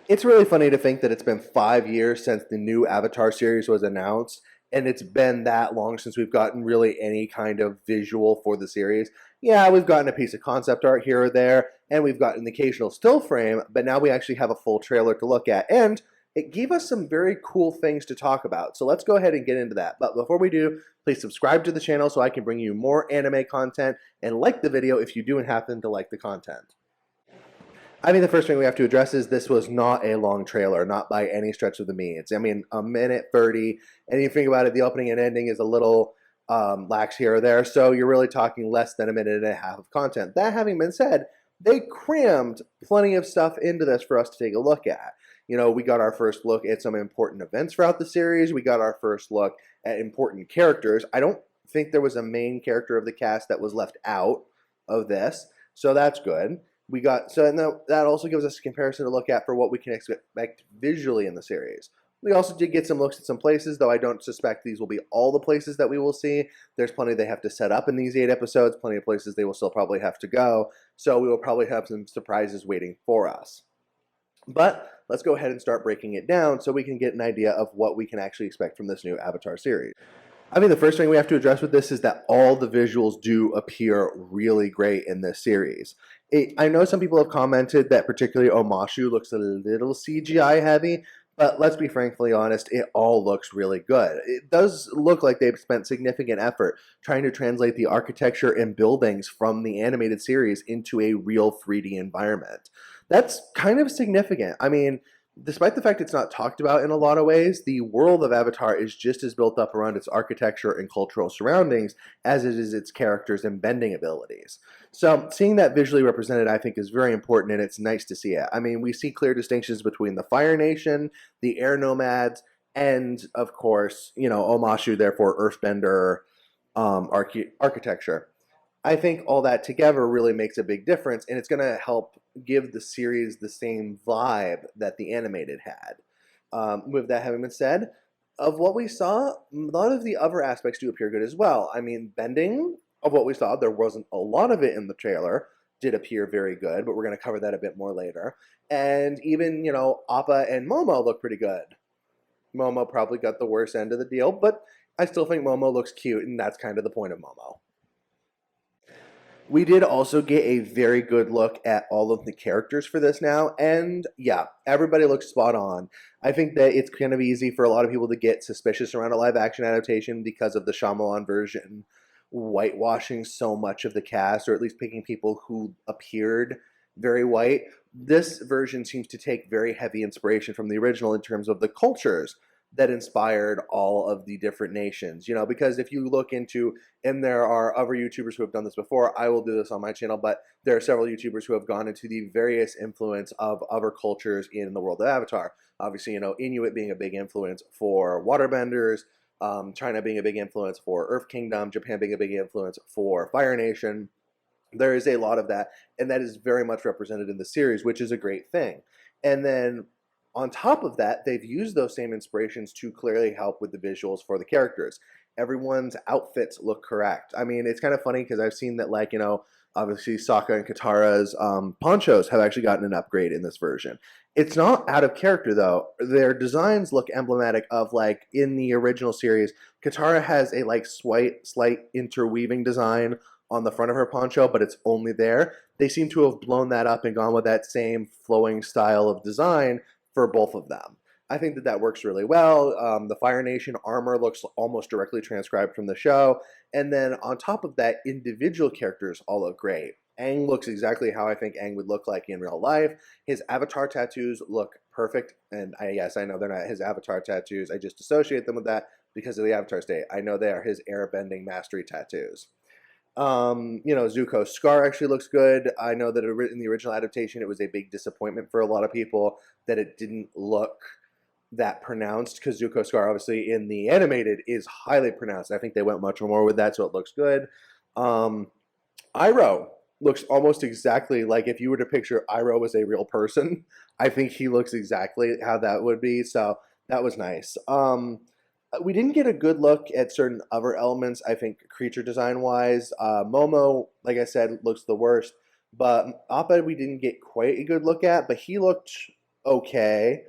It's really funny to think that it's been 5 years since the new Avatar series was announced, and it's been that long since we've gotten really any kind of visual for the series. Yeah, we've gotten a piece of concept art here or there, and we've gotten the occasional still frame, but now we actually have a full trailer to look at, and it gave us some very cool things to talk about. So let's go ahead and get into that. But before we do, please subscribe to the channel so I can bring you more anime content, and like the video if you do happen to like the content. I mean, the first thing we have to address is this was not a long trailer, not by any stretch of the means. I mean, a minute 30, and you think about it, the opening and ending is a little lax here or there, so you're really talking less than a minute and a half of content. That having been said, they crammed plenty of stuff into this for us to take a look at. You know, we got our first look at some important events throughout the series. We got our first look at important characters. I don't think there was a main character of the cast that was left out of this, so that's good. We got so and that also gives us a comparison to look at for what we can expect visually in the series. We also did get some looks at some places, though I don't suspect these will be all the places that we will see. There's plenty they have to set up in these 8 episodes, plenty of places they will still probably have to go, so we will probably have some surprises waiting for us. But let's go ahead and start breaking it down so we can get an idea of what we can actually expect from this new Avatar series. I mean, the first thing we have to address with this is that all the visuals do appear really great in this series. I know some people have commented that particularly Omashu looks a little CGI heavy, but let's be frankly honest, it all looks really good. It does look like they've spent significant effort trying to translate the architecture and buildings from the animated series into a real 3D environment. That's kind of significant. I mean, despite the fact it's not talked about in a lot of ways, the world of Avatar is just as built up around its architecture and cultural surroundings as it is its characters and bending abilities. So seeing that visually represented, I think, is very important, and it's nice to see it. I mean, we see clear distinctions between the Fire Nation, the Air Nomads, and, of course, you know, Omashu, therefore Earthbender architecture. I think all that together really makes a big difference, and it's going to help give the series the same vibe that the animated had. With that having been said, of what we saw, a lot of the other aspects do appear good as well. I mean, bending of what we saw, there wasn't a lot of it in the trailer, did appear very good, but we're going to cover that a bit more later. And even, you know, Appa and Momo look pretty good. Momo probably got the worst end of the deal, but I still think Momo looks cute, and that's kind of the point of Momo. We did also get a very good look at all of the characters for this now, and yeah, everybody looks spot on. I think that it's kind of easy for a lot of people to get suspicious around a live action adaptation because of the Shyamalan version whitewashing so much of the cast, or at least picking people who appeared very white. This version seems to take very heavy inspiration from the original in terms of the cultures that inspired all of the different nations. You know, because if you look into, and there are other YouTubers who have done this before, I will do this on my channel, but there are several YouTubers who have gone into the various influence of other cultures in the world of Avatar. Obviously, you know, Inuit being a big influence for waterbenders, China being a big influence for Earth Kingdom, Japan being a big influence for Fire Nation. There is a lot of that, and that is very much represented in the series, which is a great thing. And then on top of that, they've used those same inspirations to clearly help with the visuals for the characters. Everyone's outfits look correct. I mean, it's kind of funny because I've seen that, like, you know, obviously Sokka and Katara's ponchos have actually gotten an upgrade in this version. It's not out of character, though. Their designs look emblematic of, like, in the original series, Katara has a, like, slight interweaving design on the front of her poncho, but it's only there. They seem to have blown that up and gone with that same flowing style of design for both of them. I think that that works really well. The Fire Nation armor looks almost directly transcribed from the show. And then on top of that, individual characters all look great. Aang looks exactly how I think Aang would look like in real life. His avatar tattoos look perfect. And yes, I know they're not his avatar tattoos. I just associate them with that because of the avatar state. I know they are his airbending mastery tattoos. You know, Zuko's scar actually looks good. I know that in the original adaptation, it was a big disappointment for a lot of people that it didn't look that pronounced, because Zuko's scar, obviously, in the animated is highly pronounced. I think they went much more with that, so it looks good. Iroh looks almost exactly like if you were to picture Iroh as a real person. I think he looks exactly how that would be, so that was nice. We didn't get a good look at certain other elements, I think, creature design-wise. Momo, like I said, looks the worst. But Appa we didn't get quite a good look at, but he looked okay.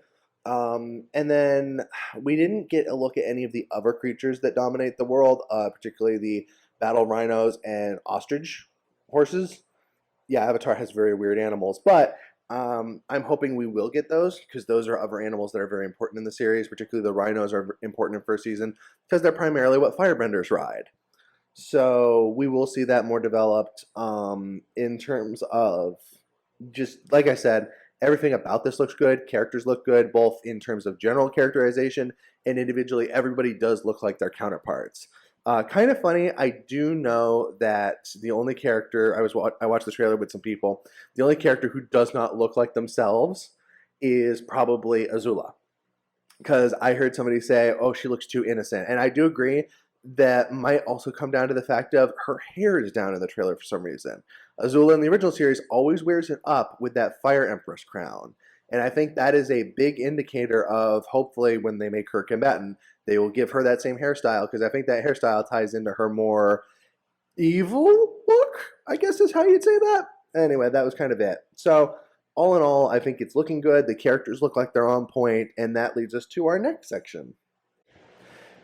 And then we didn't get a look at any of the other creatures that dominate the world, particularly the battle rhinos and ostrich horses. Yeah, Avatar has very weird animals, but I'm hoping we will get those because those are other animals that are very important in the series. Particularly the rhinos are important in first season because they're primarily what firebenders ride. So we will see that more developed in terms of just like I said, everything about this looks good. Characters look good, both in terms of general characterization and individually. Everybody does look like their counterparts. Kind of funny. I do know that the only character I watched the trailer with some people. The only character who does not look like themselves is probably Azula, because I heard somebody say, "Oh, she looks too innocent," and I do agree. That might also come down to the fact of her hair is down in the trailer for some reason. Azula in the original series always wears it up with that Fire Empress crown, and I think that is a big indicator of hopefully when they make her combatant, they will give her that same hairstyle because I think that hairstyle ties into her more evil look, I guess is how you'd say that. Anyway, that was kind of it. So, all in all, I think it's looking good. The characters look like they're on point, and that leads us to our next section.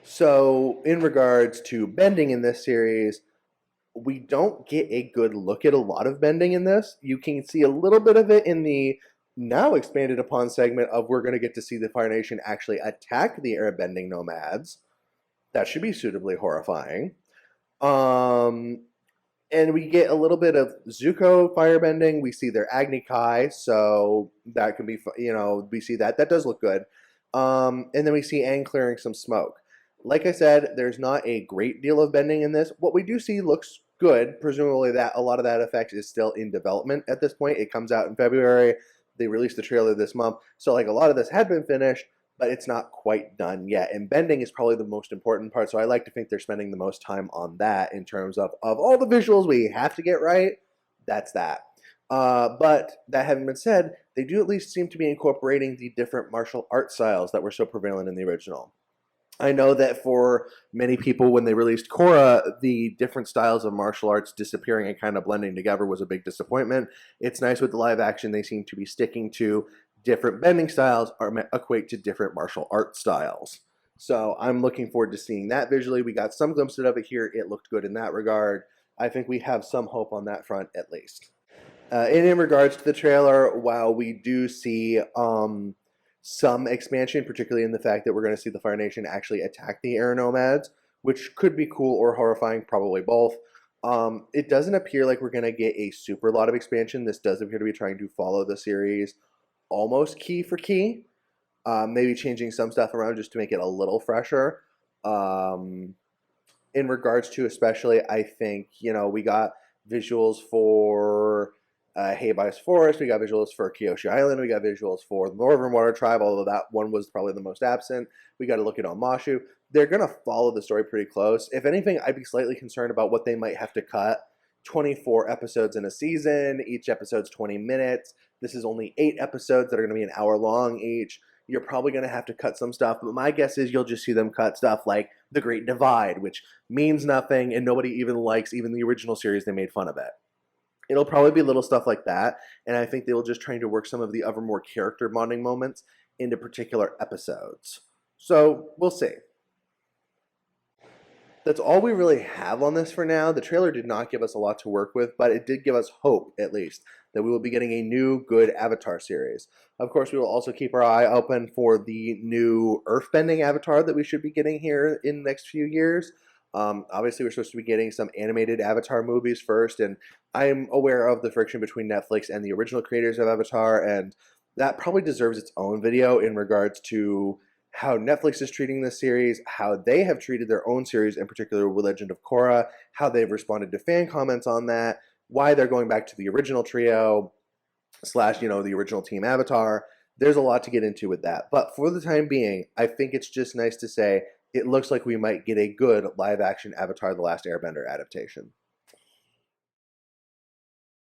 So, in regards to bending in this series, we don't get a good look at a lot of bending in this. You can see a little bit of it in the now expanded upon segment of we're going to get to see the Fire Nation actually attack the airbending nomads. That should be suitably horrifying. Um, and we get a little bit of Zuko firebending. We see their Agni Kai, so that can be, we see that. That does look good. And then we see Aang clearing some smoke. Like I said, there's not a great deal of bending in this. What we do see looks good. Presumably that a lot of that effect is still in development at this point. It comes out in February. They released the trailer this month. So like a lot of this had been finished, but it's not quite done yet. And bending is probably the most important part. So I like to think they're spending the most time on that in terms of all the visuals we have to get right, that's that. But that having been said, they do at least seem to be incorporating the different martial art styles that were so prevalent in the original. I know that for many people, when they released Korra, the different styles of martial arts disappearing and kind of blending together was a big disappointment. It's nice with the live action, they seem to be sticking to different bending styles or equate to different martial art styles. So I'm looking forward to seeing that visually. We got some glimpses of it here. It looked good in that regard. I think we have some hope on that front at least. And in regards to the trailer, while we do see some expansion, particularly in the fact that we're going to see the Fire Nation actually attack the air nomads, which could be cool or horrifying, probably both. It doesn't appear like we're going to get a super lot of expansion. This does appear to be trying to follow the series almost key for key. Maybe changing some stuff around just to make it a little fresher. In regards to especially, I think, we got visuals for Heibai's Forest, we got visuals for Kyoshi Island, we got visuals for the Northern Water Tribe, although that one was probably the most absent. We got to look at Omashu. They're going to follow the story pretty close. If anything, I'd be slightly concerned about what they might have to cut. 24 episodes in a season, each episode's 20 minutes. This is only 8 episodes that are going to be an hour long each. You're probably going to have to cut some stuff, but my guess is you'll just see them cut stuff like The Great Divide, which means nothing and nobody even likes even the original series. They made fun of it. It'll probably be little stuff like that, and I think they will just trying to work some of the other more character bonding moments into particular episodes. So we'll see. That's all we really have on this for now. The trailer did not give us a lot to work with, but it did give us hope, at least, that we will be getting a new, good Avatar series. Of course, we will also keep our eye open for the new earthbending Avatar that we should be getting here in the next few years. Obviously, we're supposed to be getting some animated Avatar movies first, and I'm aware of the friction between Netflix and the original creators of Avatar, and that probably deserves its own video in regards to how Netflix is treating this series, how they have treated their own series, in particular Legend of Korra, how they've responded to fan comments on that, why they're going back to the original trio slash, the original Team Avatar. There's a lot to get into with that. But for the time being, I think it's just nice to say it looks like we might get a good live-action Avatar: The Last Airbender adaptation.